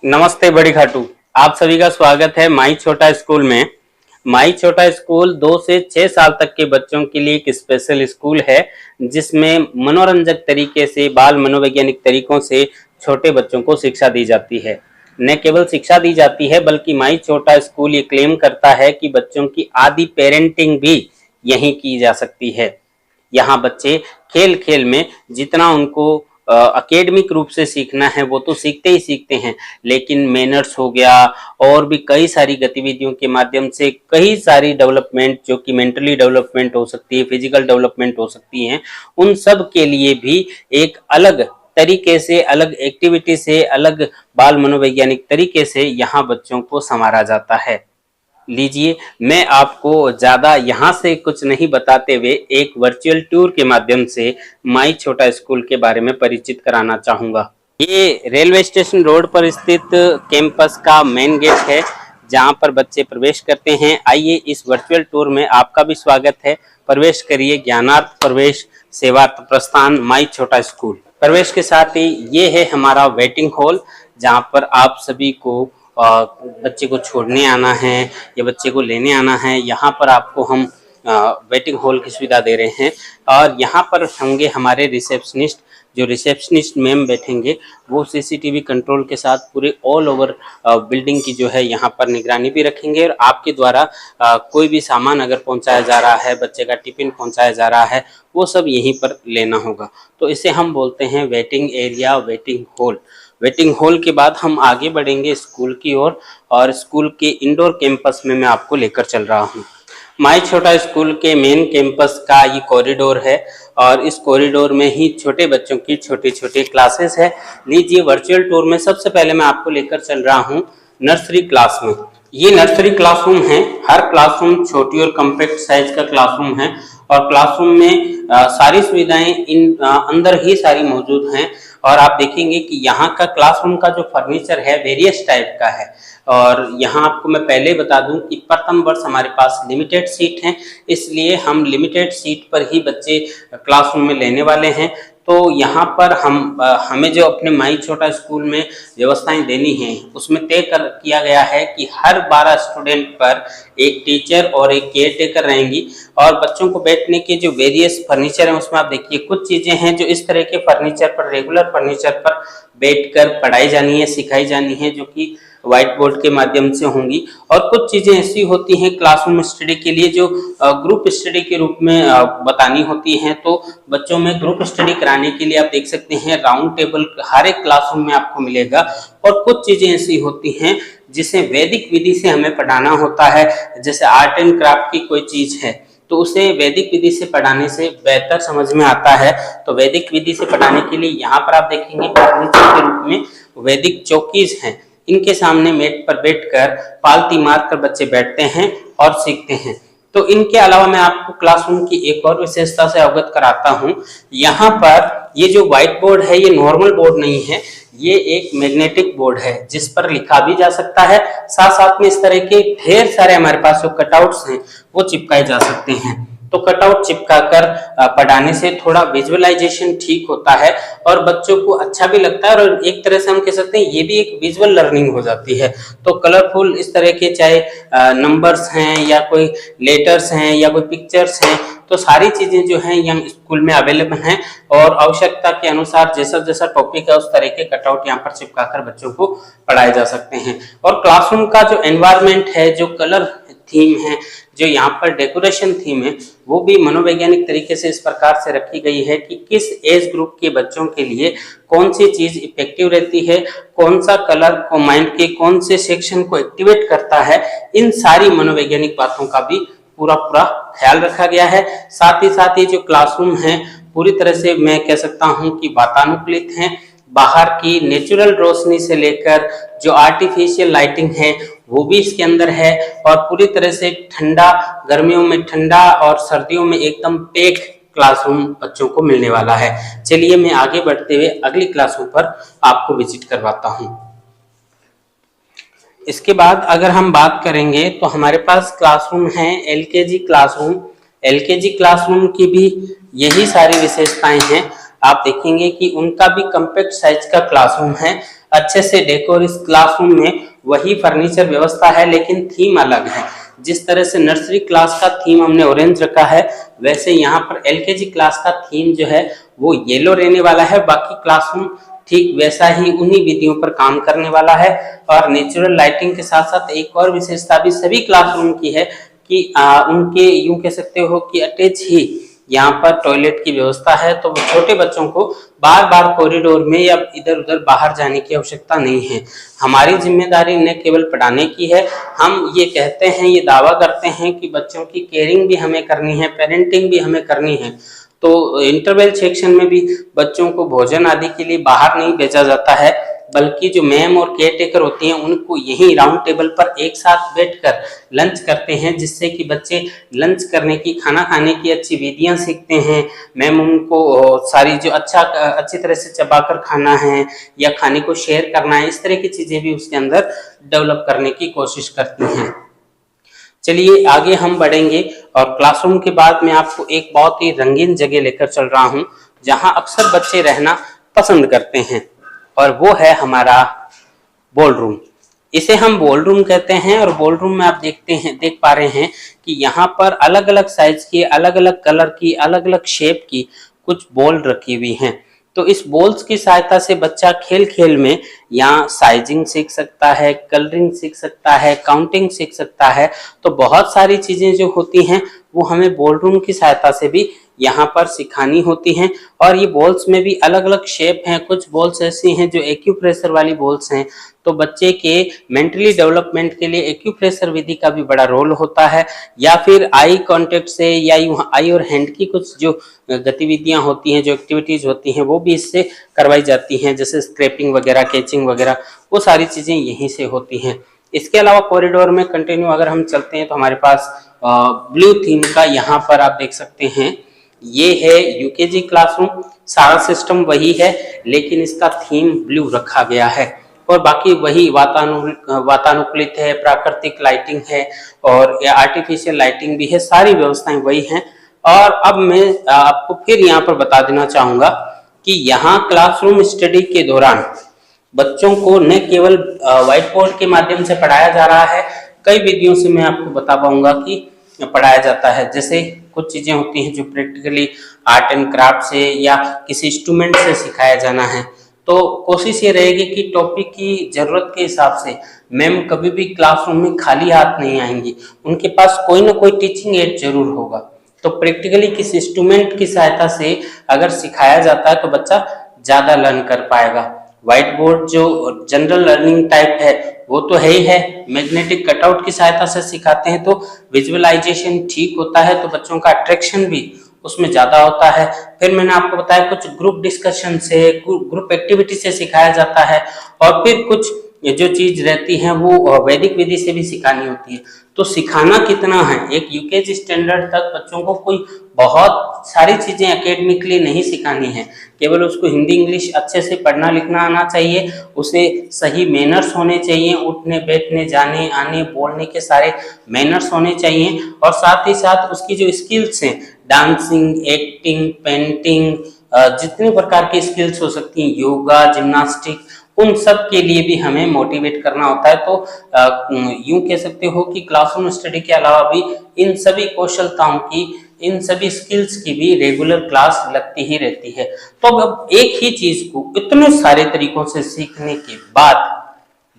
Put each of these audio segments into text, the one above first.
नमस्ते बड़ी खाटू। आप सभी का स्वागत है माई छोटा स्कूल में। माई छोटा स्कूल 2 से 6 साल तक के बच्चों के लिए एक स्पेशल स्कूल है, जिसमें मनोरंजक तरीके से, बाल मनोवैज्ञानिक तरीकों से छोटे बच्चों को शिक्षा दी जाती है। न केवल शिक्षा दी जाती है, बल्कि माई छोटा स्कूल ये क्लेम करता है कि बच्चों की आदि पेरेंटिंग भी यहीं की जा सकती है। यहाँ बच्चे खेल खेल में जितना उनको एकेडमिक रूप से सीखना है वो तो सीखते ही सीखते हैं, लेकिन मैनर्स हो गया और भी कई सारी गतिविधियों के माध्यम से कई सारी डेवलपमेंट, जो कि मेंटली डेवलपमेंट हो सकती है, फिजिकल डेवलपमेंट हो सकती हैं, उन सब के लिए भी एक अलग तरीके से, अलग एक्टिविटी से, अलग बाल मनोवैज्ञानिक तरीके से यहाँ बच्चों को संवारा जाता है। लीजिए, मैं आपको ज़्यादा यहाँ से कुछ नहीं बताते हुए एक वर्चुअल टूर के माध्यम से माई छोटा स्कूल के बारे में परिचित कराना चाहूँगा। ये रेलवे स्टेशन रोड पर स्थित कैंपस का मेन गेट है, जहाँ पर बच्चे प्रवेश करते हैं। आइए, इस वर्चुअल टूर में आपका भी स्वागत है। प्रवेश करिए, ज्ञानार्थ प्रवेश सेवार्थ प्रस्थान माई छोटा स्कूल। प्रवेश के साथ ही ये है हमारा वेटिंग हॉल, जहाँ पर आप सभी को बच्चे को छोड़ने आना है या बच्चे को लेने आना है, यहाँ पर आपको हम वेटिंग हॉल की सुविधा दे रहे हैं। और यहाँ पर होंगे हमारे रिसेप्शनिस्ट। जो रिसेप्शनिस्ट मैम बैठेंगे वो सीसीटीवी कंट्रोल के साथ पूरे ऑल ओवर बिल्डिंग की जो है यहाँ पर निगरानी भी रखेंगे, और आपके द्वारा कोई भी सामान अगर पहुँचाया जा रहा है, बच्चे का टिफिन पहुँचाया जा रहा है, वो सब यहीं पर लेना होगा। तो इसे हम बोलते हैं waiting area, waiting hall. Waiting hall के बाद हम आगे बढ़ेंगे स्कूल की ओर, और स्कूल के इंडोर कैंपस में मैं आपको लेकर चल रहा हूँ। माई छोटा स्कूल के मेन कैंपस का ये कॉरिडोर है, और इस कॉरिडोर में ही छोटे बच्चों की छोटी छोटी क्लासेस है। लीजिए, वर्चुअल टूर में सबसे पहले मैं आपको लेकर चल रहा हूँ नर्सरी क्लास में। ये नर्सरी क्लासरूम है। हर क्लासरूम छोटी और कम्पैक्ट साइज का क्लासरूम है, और क्लासरूम में सारी सुविधाएं इन अंदर ही सारी मौजूद हैं। और आप देखेंगे कि यहाँ का क्लासरूम का जो फर्नीचर है वेरियस टाइप का है। और यहाँ आपको मैं पहले बता दूं कि प्रथम वर्ष हमारे पास लिमिटेड सीट हैं, इसलिए हम लिमिटेड सीट पर ही बच्चे क्लासरूम में लेने वाले हैं। तो यहाँ पर हमें जो अपने माई छोटा स्कूल में व्यवस्थाएं देनी हैं, उसमें तय किया गया है कि हर 12 स्टूडेंट पर एक टीचर और एक केयर टेकर रहेंगी। और बच्चों को बैठने के जो वेरियस फर्नीचर हैं, उसमें आप देखिए कुछ चीज़ें हैं जो इस तरह के फर्नीचर पर, रेगुलर फर्नीचर पर बैठकर पढ़ाई जानी है, सिखाई जानी है, जो कि व्हाइट बोर्ड के माध्यम से होंगी। और कुछ चीजें ऐसी होती हैं क्लासरूम स्टडी के लिए जो ग्रुप स्टडी के रूप में बतानी होती हैं। तो बच्चों में ग्रुप स्टडी कराने के लिए आप देख सकते हैं राउंड टेबल हर एक क्लासरूम में आपको मिलेगा। और कुछ चीजें ऐसी होती हैं जिसे वैदिक विधि से हमें पढ़ाना होता है, जैसे आर्ट एंड क्राफ्ट की कोई चीज है तो उसे वैदिक विधि से पढ़ाने से बेहतर समझ में आता है। तो वैदिक विधि से पढ़ाने के लिए यहाँ पर आप देखेंगे फर्नीचर के रूप में वैदिक चौकीज हैं। इनके सामने मेट पर बैठकर पालती मारकर बच्चे बैठते हैं और सीखते हैं। तो इनके अलावा मैं आपको क्लासरूम की एक और विशेषता से अवगत कराता हूँ। यहाँ पर ये जो व्हाइट बोर्ड है, ये नॉर्मल बोर्ड नहीं है, ये एक मैग्नेटिक बोर्ड है जिस पर लिखा भी जा सकता है। साथ साथ में इस तरह के ढेर सारे हमारे पास जो कटआउट्स हैं वो चिपकाए जा सकते हैं। तो कटआउट चिपकाकर पढ़ाने से थोड़ा विजुअलाइजेशन ठीक होता है और बच्चों को अच्छा भी लगता है, और एक तरह से हम कह सकते हैं ये भी एक विजुअल लर्निंग हो जाती है। तो कलरफुल इस तरह के चाहे नंबर्स हैं या कोई लेटर्स हैं या कोई पिक्चर्स हैं, तो सारी चीजें जो हैं यंग स्कूल में अवेलेबल हैं। और आवश्यकता के अनुसार जैसा जैसा टॉपिक है उस तरह के कटआउट यहाँ पर चिपकाकर बच्चों को पढ़ाए जा सकते हैं। और क्लासरूम का जो एनवायरनमेंट है, जो कलर थीम है, जो यहाँ पर डेकोरेशन थीम है, वो भी मनोवैज्ञानिक तरीके से इस प्रकार से रखी गई है कि किस एज ग्रुप के बच्चों के लिए कौन सी चीज इफेक्टिव रहती है, कौन सा कलर को माइंड के कौन से सेक्शन को एक्टिवेट करता है। इन सारी मनोवैज्ञानिक बातों का भी पूरा ख्याल रखा गया है। साथ ही साथ ये जो क्लासरूम है पूरी तरह से मैं कह सकता हूँ कि वातानुकूलित हैं। बाहर की नेचुरल रोशनी से लेकर जो आर्टिफिशियल लाइटिंग है वो भी इसके अंदर है, और पूरी तरह से ठंडा, गर्मियों में ठंडा और सर्दियों में एकदम पैक क्लासरूम बच्चों को मिलने वाला है। चलिए मैं आगे बढ़ते हुए अगली क्लासरूम पर आपको विजिट करवाता हूँ। इसके बाद अगर हम बात करेंगे तो हमारे पास क्लासरूम है एलकेजी क्लासरूम। एलकेजी क्लासरूम की भी यही सारी विशेषताएं हैं। आप देखेंगे कि उनका भी कम्पैक्ट साइज का क्लासरूम है। अच्छे से डेकोर इस क्लासरूम में वही फर्नीचर व्यवस्था है, लेकिन थीम अलग है। जिस तरह से नर्सरी क्लास का थीम हमने ऑरेंज रखा है, वैसे यहाँ पर एलकेजी क्लास का थीम जो है वो येलो रहने वाला है। बाकी क्लासरूम ठीक वैसा ही उन्हीं विधियों पर काम करने वाला है। और नेचुरल लाइटिंग के साथ साथ एक और विशेषता भी सभी क्लासरूम की है कि उनके यूं कह सकते हो कि अटैच ही यहाँ पर टॉयलेट की व्यवस्था है, तो छोटे बच्चों को बार बार कॉरिडोर में या इधर उधर बाहर जाने की आवश्यकता नहीं है। हमारी जिम्मेदारी न केवल पढ़ाने की है, हम ये कहते हैं, ये दावा करते हैं कि बच्चों की केयरिंग भी हमें करनी है, पेरेंटिंग भी हमें करनी है। तो इंटरवल सेक्शन में भी बच्चों को भोजन आदि के लिए बाहर नहीं भेजा जाता है, बल्कि जो मैम और केयर टेकर होती हैं उनको यही राउंड टेबल पर एक साथ बैठकर लंच करते हैं, जिससे कि बच्चे लंच करने की, खाना खाने की अच्छी विधियां सीखते हैं। मैम उनको सारी जो अच्छी तरह से चबाकर खाना है या खाने को शेयर करना है, इस तरह की चीजें भी उसके अंदर डेवलप करने की कोशिश करती हैं। चलिए आगे हम बढ़ेंगे और क्लासरूम के बाद मैं आपको एक बहुत ही रंगीन जगह लेकर चल रहा हूं, जहां अक्सर बच्चे रहना पसंद करते हैं, और वो है हमारा बॉल रूम। इसे हम बॉल रूम कहते हैं। और बॉल रूम में आप देख पा रहे हैं कि यहाँ पर अलग अलग साइज की, अलग अलग कलर की, अलग अलग शेप की कुछ बॉल रखी हुई हैं। तो इस बॉल्स की सहायता से बच्चा खेल खेल में यहाँ साइजिंग सीख सकता है, कलरिंग सीख सकता है, काउंटिंग सीख सकता है। तो बहुत सारी चीजें जो होती हैं वो हमें बॉल रूम की सहायता से भी यहाँ पर सिखानी होती हैं। और ये बॉल्स में भी अलग अलग शेप हैं। कुछ बॉल्स ऐसी हैं जो एक्यूप्रेशर वाली बॉल्स हैं, तो बच्चे के मेंटली डेवलपमेंट के लिए एक्यूप्रेशर विधि का भी बड़ा रोल होता है। या फिर आई कांटेक्ट से, या यूं आई और हैंड की कुछ जो गतिविधियां होती हैं, जो एक्टिविटीज होती हैं, वो भी इससे करवाई जाती हैं, जैसे स्क्रैपिंग वगैरह, कैचिंग वगैरह, वो सारी चीजें यहीं से होती हैं। इसके अलावा कॉरिडोर में कंटिन्यू अगर हम चलते हैं तो हमारे पास ब्लू थीम का यहाँ पर आप देख सकते हैं, ये है यूकेजी क्लासरूम। सारा सिस्टम वही है, लेकिन इसका थीम ब्लू रखा गया है। और बाकी वही वातानुकूलित है, प्राकृतिक लाइटिंग है और आर्टिफिशियल लाइटिंग भी है, सारी व्यवस्थाएं वही हैं। और अब मैं आपको फिर यहाँ पर बता देना चाहूंगा कि यहाँ क्लासरूम स्टडी के दौरान बच्चों को न केवल व्हाइट बोर्ड के माध्यम से पढ़ाया जा रहा है, कई विधियों से मैं आपको बता पाऊंगा कि पढ़ाया जाता है। जैसे कुछ चीजें होती हैं जो प्रैक्टिकली आर्ट एंड क्राफ्ट से या किसी इंस्ट्रूमेंट से सिखाया जाना है, तो कोशिश ये रहेगी कि टॉपिक की जरूरत के हिसाब से मैम कभी भी क्लासरूम में खाली हाथ नहीं आएंगी, उनके पास कोई ना कोई टीचिंग एड जरूर होगा। तो प्रैक्टिकली किस इंस्ट्रूमेंट की सहायता से अगर सिखाया जाता है तो बच्चा ज्यादा लर्न कर पाएगा। व्हाइट बोर्ड जो जनरल लर्निंग टाइप है वो तो है ही है, मैग्नेटिक कटआउट की सहायता से सिखाते हैं तो विजुअलाइजेशन ठीक होता है, तो बच्चों का अट्रैक्शन भी उसमें ज्यादा होता है। फिर मैंने आपको बताया कुछ ग्रुप डिस्कशन से, ग्रुप एक्टिविटी से सिखाया जाता है, और फिर कुछ जो चीज रहती है वो वैदिक विधि से भी सिखानी होती है। तो सिखाना कितना है, एक यूकेजी स्टैंडर्ड तक बच्चों को कोई बहुत सारी चीजें एकेडमिकली नहीं सिखानी है, केवल उसको हिंदी इंग्लिश अच्छे से पढ़ना लिखना आना चाहिए, उसे सही मैनर्स होने चाहिए, उठने बैठने जाने आने बोलने के सारे मैनर्स होने चाहिए, और साथ ही साथ उसकी जो स्किल्स हैं, डांसिंग, एक्टिंग, पेंटिंग, जितने प्रकार की स्किल्स हो सकती हैं, योगा, जिम्नास्टिक, उन सब के लिए भी हमें मोटिवेट करना होता है। तो यूं कह सकते हो कि क्लासरूम स्टडी के अलावा भी इन सभी कौशलताओं की, इन सभी स्किल्स की भी रेगुलर क्लास लगती ही रहती है। तो अब एक ही चीज को इतने सारे तरीकों से सीखने के बाद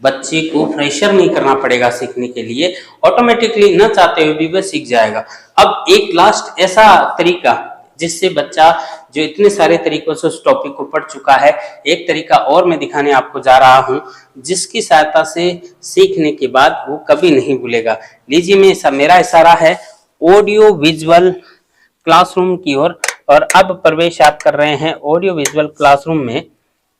बच्चे को प्रेशर नहीं करना पड़ेगा सीखने के लिए, ऑटोमेटिकली न चाहते हुए भी वह सीख जाएगा। अब एक लास्ट ऐसा तरीका जिससे बच्चा जो इतने सारे तरीकों से उस टॉपिक को पढ़ चुका है, एक तरीका और मैं दिखाने आपको जा रहा हूं, जिसकी सहायता से सीखने के बाद वो कभी नहीं भूलेगा। लीजिए, मेरा इशारा है ऑडियो विजुअल क्लासरूम की ओर, और अब प्रवेश आप कर रहे हैं ऑडियो विजुअल क्लासरूम में।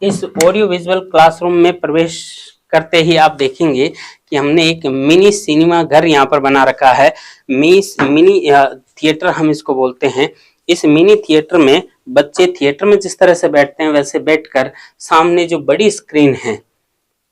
इस ऑडियो विजुअल क्लासरूम में प्रवेश करते ही आप देखेंगे कि हमने एक मिनी सिनेमा घर यहाँ पर बना रखा है। मिनी थिएटर हम इसको बोलते हैं। इस मिनी थिएटर में बच्चे थिएटर में जिस तरह से बैठते हैं वैसे बैठकर सामने जो बड़ी स्क्रीन है,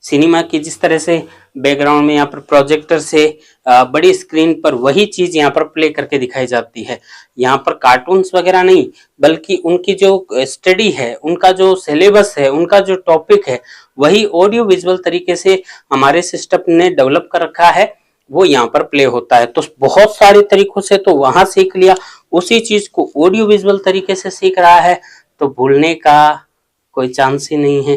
सिनेमा की जिस तरह से बैकग्राउंड में यहाँ पर प्रोजेक्टर से बड़ी स्क्रीन पर वही चीज यहाँ पर प्ले करके दिखाई जाती है। यहाँ पर कार्टून्स वगैरह नहीं, बल्कि उनकी जो स्टडी है, उनका जो सिलेबस है, उनका जो टॉपिक है, वही ऑडियो विजुअल तरीके से हमारे सिस्टम ने डेवलप कर रखा है, वो यहाँ पर प्ले होता है। तो बहुत सारे तरीकों से तो वहां सीख लिया, उसी चीज को ऑडियो विजुअल तरीके से सीख रहा है, तो भूलने का कोई चांस ही नहीं है।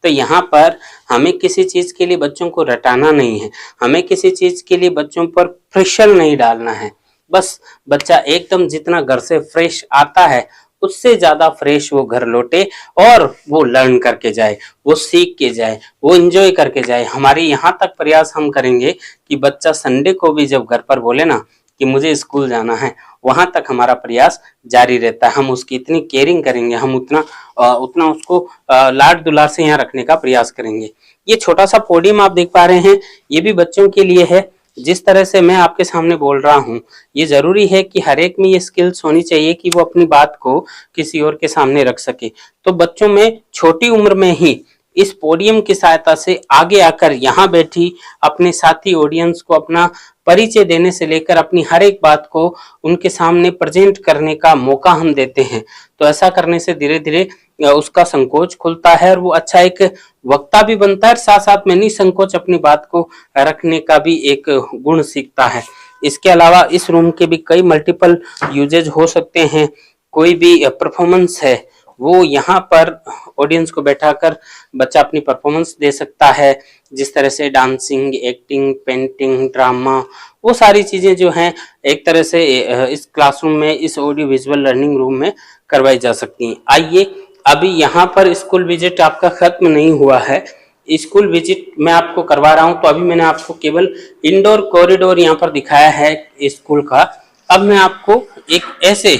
तो यहाँ पर हमें किसी चीज के लिए बच्चों को रटाना नहीं है, हमें किसी चीज के लिए बच्चों पर प्रेशर नहीं डालना है। बस बच्चा एकदम जितना घर से फ्रेश आता है, उससे ज्यादा फ्रेश वो घर लौटे और वो लर्न करके जाए, वो सीख के जाए, वो एंजॉय करके जाए। हमारे यहाँ तक प्रयास हम करेंगे कि बच्चा संडे को भी जब घर पर बोले ना कि मुझे स्कूल जाना है, वहां तक हमारा प्रयास जारी रहता है। हम उसकी इतनी केयरिंग करेंगे, हम उतना उसको लाड दुलार से यहाँ रखने का प्रयास करेंगे। ये छोटा सा पोडियम आप देख पा रहे हैं, ये भी बच्चों के लिए है। जिस तरह से मैं आपके सामने बोल रहा हूँ, ये जरूरी है कि हर एक में ये स्किल्स होनी चाहिए कि वो अपनी बात को किसी और के सामने रख सके। तो बच्चों में छोटी उम्र में ही इस पोडियम की सहायता से आगे आकर यहाँ बैठी अपने साथी ऑडियंस को अपना परिचय देने से लेकर अपनी हर एक बात को उनके सामने प्रेजेंट करने का मौका हम देते हैं। तो ऐसा करने से धीरे धीरे उसका संकोच खुलता है और वो अच्छा एक वक्ता भी बनता है, साथ साथ में निसंकोच अपनी बात को रखने का भी एक गुण सीखता है। इसके अलावा इस रूम के भी कई मल्टीपल यूजेज हो सकते हैं। कोई भी परफॉर्मेंस है, वो यहाँ पर ऑडियंस को बैठाकर बच्चा अपनी परफॉर्मेंस दे सकता है। जिस तरह से डांसिंग, एक्टिंग, पेंटिंग, ड्रामा, वो सारी चीजें जो हैं एक तरह से इस क्लासरूम में, इस ऑडियो विजुअल लर्निंग रूम में करवाई जा सकती हैं। आइए, अभी यहाँ पर स्कूल विजिट आपका खत्म नहीं हुआ है, स्कूल विजिट मैं आपको करवा रहा हूँ। तो अभी मैंने आपको केवल इंडोर कॉरिडोर यहाँ पर दिखाया है स्कूल का। अब मैं आपको एक ऐसे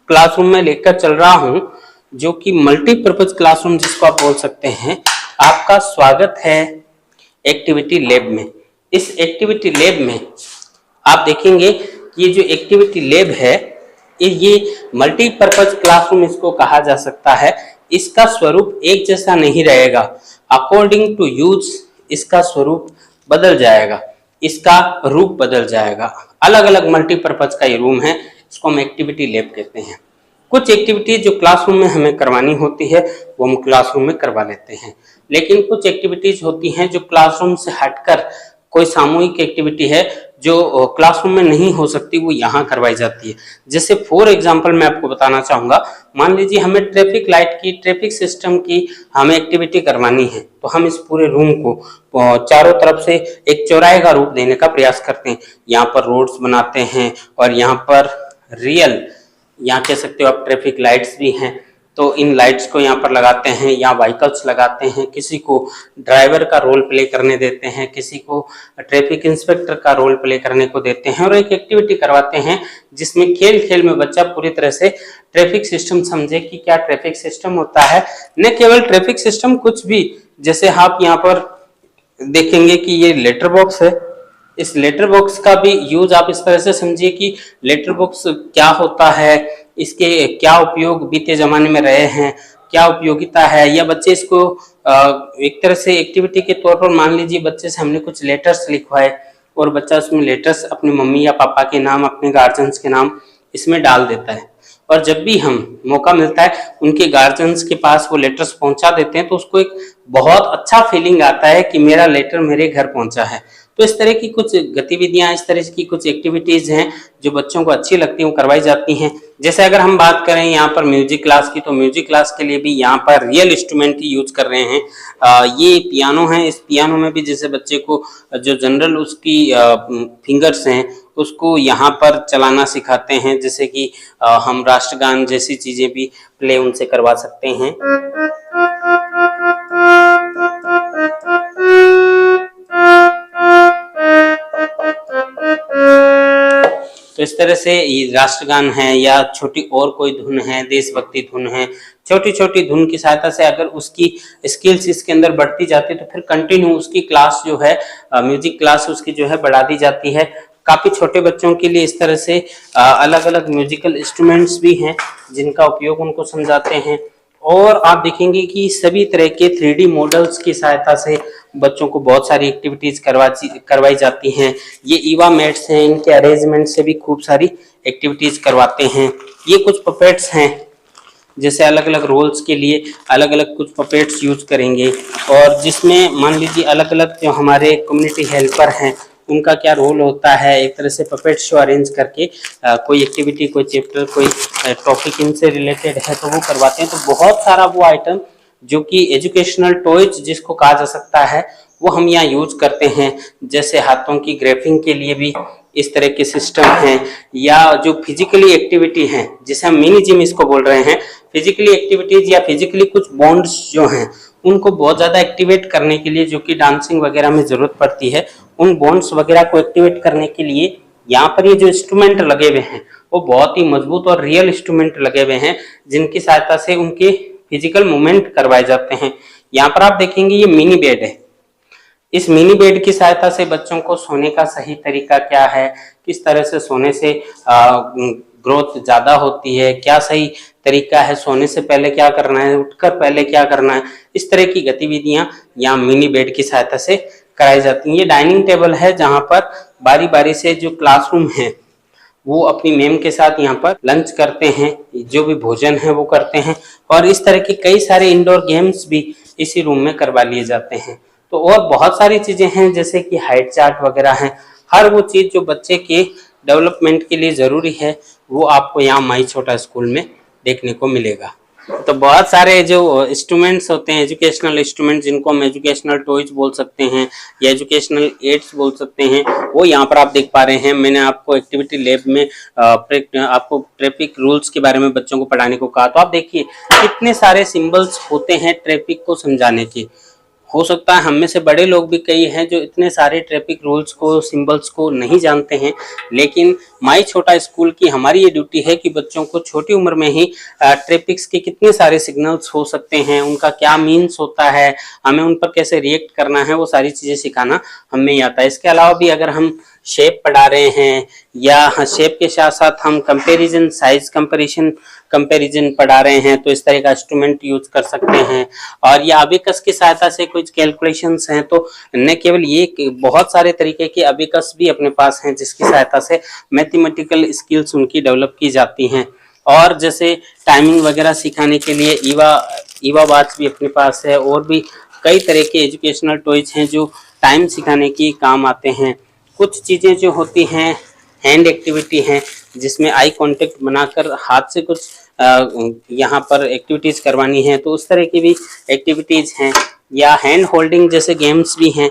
क्लासरूम में लेकर चल रहा हूं जो कि मल्टीपर्पज क्लासरूम जिसको आप बोल सकते हैं। आपका स्वागत है एक्टिविटी लैब में। इस एक्टिविटी लैब में आप देखेंगे कि ये जो एक्टिविटी लैब है, ये मल्टीपर्पज क्लासरूम इसको कहा जा सकता है। इसका स्वरूप एक जैसा नहीं रहेगा, अकॉर्डिंग टू यूज इसका स्वरूप बदल जाएगा, इसका रूप बदल जाएगा। अलग अलग मल्टीपर्पज का ये रूम है, इसको हम एक्टिविटी लैब कहते हैं। कुछ एक्टिविटीज जो क्लासरूम में हमें करवानी होती है वो हम क्लासरूम में करवा लेते हैं, लेकिन कुछ एक्टिविटीज होती हैं जो क्लासरूम से हटकर कोई सामूहिक एक्टिविटी है जो क्लासरूम में नहीं हो सकती, वो यहाँ करवाई जाती है। जैसे फॉर एग्जांपल मैं आपको बताना चाहूंगा, मान लीजिए हमें ट्रैफिक लाइट की, ट्रैफिक सिस्टम की हमें एक्टिविटी करवानी है, तो हम इस पूरे रूम को चारों तरफ से एक चौराहे का रूप देने का प्रयास करते हैं। यहाँ पर रोड्स बनाते हैं और यहाँ पर रियल, यहाँ कह सकते हो आप, ट्रैफिक लाइट्स भी हैं। तो इन लाइट्स को यहाँ पर लगाते हैं, यहाँ व्हीकल्स लगाते हैं, किसी को ड्राइवर का रोल प्ले करने देते हैं, किसी को ट्रैफिक इंस्पेक्टर का रोल प्ले करने को देते हैं और एक एक्टिविटी करवाते हैं जिसमें खेल खेल में बच्चा पूरी तरह से ट्रैफिक सिस्टम समझे कि क्या ट्रैफिक सिस्टम होता है। न केवल ट्रैफिक सिस्टम, कुछ भी, जैसे आप यहाँ पर देखेंगे कि ये लेटर बॉक्स है, इस लेटर बॉक्स का भी यूज आप इस तरह से समझिए कि लेटर बॉक्स क्या होता है, इसके क्या उपयोग बीते जमाने में रहे हैं, क्या उपयोगिता है, या बच्चे इसको एक तरह से एक्टिविटी के तौर पर मान लीजिए बच्चे से हमने कुछ लेटर्स लिखवाए और बच्चा उसमें लेटर्स अपनी मम्मी या पापा के नाम, अपने गार्जियंस के नाम इसमें डाल देता है, और जब भी हम मौका मिलता है उनके गार्जियंस के पास वो लेटर्स पहुंचा देते हैं, तो उसको एक बहुत अच्छा फीलिंग आता है कि मेरा लेटर मेरे घर पहुंचा है। तो इस तरह की कुछ गतिविधियां, इस तरह की कुछ एक्टिविटीज हैं जो बच्चों को अच्छी लगती हैं, वो करवाई जाती हैं। जैसे अगर हम बात करें यहाँ पर म्यूजिक क्लास की, तो म्यूजिक क्लास के लिए भी यहाँ पर रियल इंस्ट्रूमेंट ही यूज कर रहे हैं। ये पियानो है, इस पियानो में भी जैसे बच्चे को जो जनरल उसकी फिंगर्स हैं उसको यहाँ पर चलाना सिखाते हैं, जैसे कि हम राष्ट्रगान जैसी चीजें भी प्ले उनसे करवा सकते हैं। तो इस तरह से ये राष्ट्रगान है या छोटी और कोई धुन है, देशभक्ति धुन है, छोटी छोटी धुन की सहायता से अगर उसकी स्किल्स इसके अंदर बढ़ती जाती है तो फिर कंटिन्यू उसकी क्लास जो है, म्यूजिक क्लास उसकी जो है बढ़ा दी जाती है। काफी छोटे बच्चों के लिए इस तरह से अलग अलग म्यूजिकल इंस्ट्रूमेंट्स भी हैं जिनका उपयोग उनको समझाते हैं। और आप देखेंगे कि सभी तरह के 3D मॉडल्स की सहायता से बच्चों को बहुत सारी एक्टिविटीज करवाई जाती हैं। ये ईवा मैट्स हैं, इनके अरेंजमेंट से भी खूब सारी एक्टिविटीज करवाते हैं। ये कुछ पपेट्स हैं, जैसे अलग अलग रोल्स के लिए अलग अलग कुछ पपेट्स यूज करेंगे, और जिसमें मान लीजिए अलग अलग जो हमारे कम्युनिटी हेल्पर हैं उनका क्या रोल होता है, एक तरह से पपेट शो अरेंज करके कोई एक्टिविटी, कोई चैप्टर, कोई टॉपिक इनसे रिलेटेड है तो वो करवाते हैं। तो बहुत सारा वो आइटम जो कि एजुकेशनल टॉयज जिसको कहा जा सकता है वो हम यहाँ यूज करते हैं। जैसे हाथों की ग्रेफिंग के लिए भी इस तरह के सिस्टम हैं, या जो फिजिकली एक्टिविटी हैं जिसे हम मिनी जिम इसको बोल रहे हैं, फिजिकली एक्टिविटीज या फिजिकली कुछ बॉन्ड्स जो हैं उनको बहुत ज़्यादा एक्टिवेट करने के लिए, जो कि डांसिंग वगैरह में ज़रूरत पड़ती है, उन बॉन्ड्स वगैरह को एक्टिवेट करने के लिए यहाँ पर ये जो इंस्ट्रूमेंट लगे हुए हैं वो बहुत ही मजबूत और रियल इंस्ट्रूमेंट लगे हुए हैं, जिनकी सहायता से उनके फिजिकल मूवमेंट करवाए जाते हैं। यहाँ पर आप देखेंगे ये मिनी बेड है। इस मिनी बेड की सहायता से बच्चों को सोने का सही तरीका क्या है, किस तरह से सोने से ग्रोथ ज़्यादा होती है, क्या सही तरीका है, सोने से पहले क्या करना है, उठकर पहले क्या करना है, इस तरह की गतिविधियां यहाँ मिनी बेड की सहायता से कराई जाती हैं। ये डाइनिंग टेबल है जहाँ पर बारी बारी से जो क्लासरूम है वो अपनी मैम के साथ यहाँ पर लंच करते हैं, जो भी भोजन है वो करते हैं, और इस तरह के कई सारे इंडोर गेम्स भी इसी रूम में करवा लिए जाते हैं। तो और बहुत सारी चीजें हैं जैसे कि हाइट चार्ट वगैरह हैं। हर वो चीज जो बच्चे के डेवलपमेंट के लिए जरूरी है वो आपको यहाँ माई छोटा स्कूल में देखने को मिलेगा। तो बहुत सारे जो इंस्ट्रूमेंट्स होते हैं, एजुकेशनल इंस्ट्रूमेंट, जिनको हम एजुकेशनल टॉयज बोल सकते हैं या एजुकेशनल एड्स बोल सकते हैं, वो यहाँ पर आप देख पा रहे हैं। मैंने आपको एक्टिविटी लैब में आपको ट्रैफिक रूल्स के बारे में बच्चों को पढ़ाने को कहा, तो आप देखिए कितने सारे सिंबल्स होते हैं ट्रैफिक को समझाने के। हो सकता है हम में से बड़े लोग भी कई हैं जो इतने सारे ट्रैफिक रूल्स को, सिंबल्स को नहीं जानते हैं, लेकिन माई छोटा स्कूल की हमारी ये ड्यूटी है कि बच्चों को छोटी उम्र में ही ट्रैफिक्स के कितने सारे सिग्नल्स हो सकते हैं, उनका क्या मीन्स होता है, हमें उन पर कैसे रिएक्ट करना है, वो सारी चीज़ें सिखाना हमें ही आता है। इसके अलावा भी अगर हम शेप पढ़ा रहे हैं या शेप के साथ साथ हम कंपैरिजन, साइज कंपैरिजन पढ़ा रहे हैं, तो इस तरह का इंस्ट्रूमेंट यूज कर सकते हैं। और ये अबिकस की सहायता से कुछ कैलकुलेशंस हैं, तो न केवल ये, बहुत सारे तरीके के अबिकस भी अपने पास हैं जिसकी सहायता से मैथमेटिकल स्किल्स उनकी डेवलप की जाती हैं। और जैसे टाइमिंग वगैरह सिखाने के लिए ईवा वॉच भी अपने पास है, और भी कई तरह के एजुकेशनल टॉयज हैं जो टाइम सिखाने की काम आते हैं। कुछ चीज़ें जो होती हैं हैंड एक्टिविटी हैं, जिसमें आई कांटेक्ट बनाकर हाथ से कुछ यहाँ पर एक्टिविटीज़ करवानी है, तो उस तरह की भी एक्टिविटीज़ हैं। या हैंड होल्डिंग जैसे गेम्स भी हैं,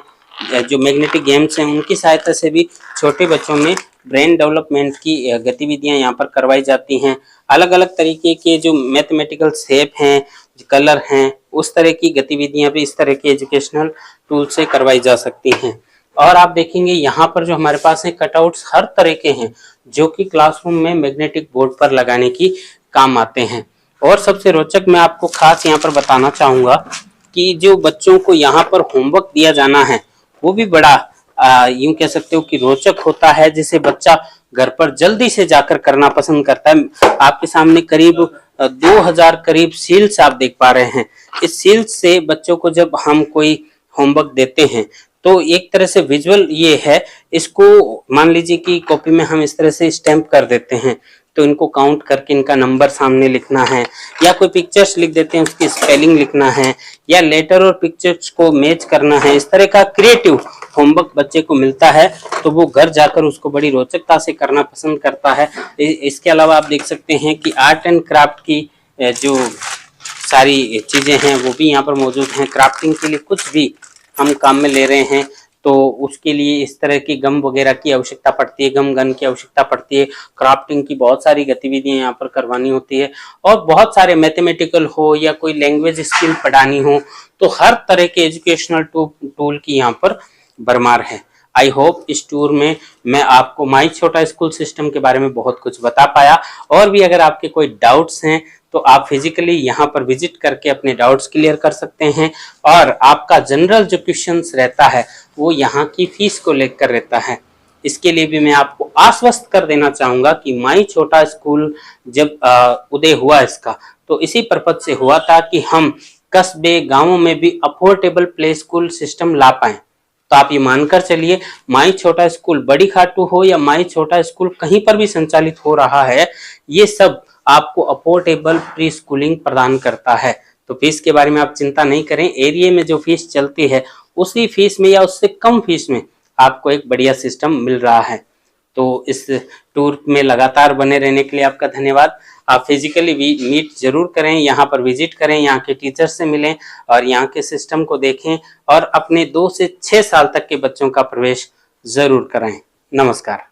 जो मैग्नेटिक गेम्स हैं, उनकी सहायता से भी छोटे बच्चों में ब्रेन डेवलपमेंट की गतिविधियाँ यहाँ पर करवाई जाती हैं। अलग अलग तरीके के जो मैथमेटिकल शेप हैं, कलर हैं, उस तरह की गतिविधियाँ भी इस तरह के एजुकेशनल टूल से करवाई जा सकती हैं। और आप देखेंगे यहाँ पर जो हमारे पास है कटआउट्स हर तरह के हैं, जो कि क्लासरूम में मैग्नेटिक बोर्ड पर लगाने की काम आते हैं। और सबसे रोचक मैं आपको खास यहाँ पर बताना चाहूँगा कि जो बच्चों को यहाँ पर होमवर्क दिया जाना है वो भी बड़ा यूं कह सकते हो कि रोचक होता है, जिसे बच्चा घर पर जल्दी से जाकर करना पसंद करता है। आपके सामने करीब 2000 करीब सील्स आप देख पा रहे हैं। इस सील्स से बच्चों को जब हम कोई होमवर्क देते हैं तो एक तरह से विजुअल ये है, इसको मान लीजिए कि कॉपी में हम इस तरह से स्टैम्प कर देते हैं, तो इनको काउंट करके इनका नंबर सामने लिखना है, या कोई पिक्चर्स लिख देते हैं उसकी स्पेलिंग लिखना है, या लेटर और पिक्चर्स को मैच करना है। इस तरह का क्रिएटिव होमवर्क बच्चे को मिलता है तो वो घर जाकर उसको बड़ी रोचकता से करना पसंद करता है। इसके अलावा आप देख सकते हैं कि आर्ट एंड क्राफ्ट की जो सारी चीज़ें हैं वो भी यहाँ पर मौजूद हैं। क्राफ्टिंग के लिए कुछ भी हम काम में ले रहे हैं तो उसके लिए इस तरह की गम वगैरह की आवश्यकता पड़ती है, गम गन की आवश्यकता पड़ती है। क्राफ्टिंग की बहुत सारी गतिविधियां यहाँ पर करवानी होती है, और बहुत सारे मैथमेटिकल हो या कोई लैंग्वेज स्किल पढ़ानी हो, तो हर तरह के एजुकेशनल टूल की यहाँ पर भरमार है। आई होप इस टूर में मैं आपको माई छोटा स्कूल सिस्टम के बारे में बहुत कुछ बता पाया। और भी अगर आपके कोई डाउट्स हैं तो आप फिजिकली यहाँ पर विजिट करके अपने डाउट्स क्लियर कर सकते हैं, और आपका जनरल जो क्वेश्चंस रहता है वो यहाँ की फीस को लेकर रहता है। इसके लिए भी मैं आपको आश्वस्त कर देना चाहूंगा कि माई छोटा स्कूल जब उदय हुआ इसका, तो इसी पर्पज से हुआ था कि हम कस्बे गांवों में भी अफोर्डेबल प्ले स्कूल सिस्टम ला पाए। तो आप ये मानकर चलिए, माई छोटा स्कूल बड़ी खाटू हो या माई छोटा स्कूल कहीं पर भी संचालित हो रहा है, ये सब आपको अफोर्डेबल प्री स्कूलिंग प्रदान करता है। तो फीस के बारे में आप चिंता नहीं करें, एरिया में जो फीस चलती है उसी फीस में या उससे कम फीस में आपको एक बढ़िया सिस्टम मिल रहा है। तो इस टूर में लगातार बने रहने के लिए आपका धन्यवाद। आप फिजिकली मीट जरूर करें, यहाँ पर विजिट करें, यहाँ के टीचर से मिलें और यहाँ के सिस्टम को देखें और अपने 2 से 6 साल तक के बच्चों का प्रवेश जरूर कराएं। नमस्कार।